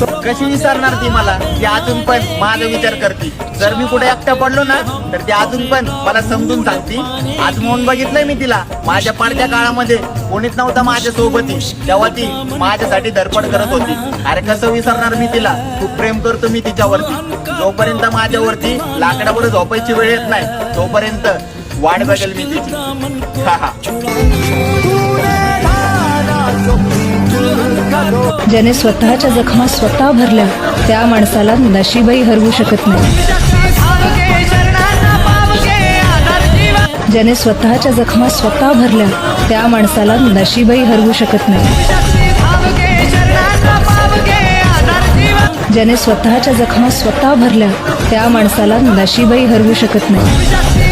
कशी विसरणार ती मला? ती अजून पण माझा विचार करते. जर मी कुठे एकटा पडलो ना तर ती अजून पण मला समजून सांगते. आज म्हणून बघितलंय मी तिला. माझ्या पडत्या काळामध्ये कोणीच नव्हता माझ्या सोबती, तेव्हा ती माझ्यासाठी धडपड करत होती. अरे कसं विसरणार मी तिला? खूप प्रेम करतो मी तिच्यावरती. जोपर्यंत माझ्यावरती लाकडावर झोपायची वेळ येत नाही तोपर्यंत वाट बघेल मी तिची. ज्याने स्वतःच्या जखमा स्वतः भरल्या त्या माणसाला नशीबही हरवू शकत नाही. ज्याने स्वतःच्या जखमा स्वतः भरल्या त्या माणसाला नशीबही हरवू शकत नाही. ज्याने स्वतःच्या जखमा स्वतः भरल्या त्या माणसाला नशीबही हरवू शकत नाही.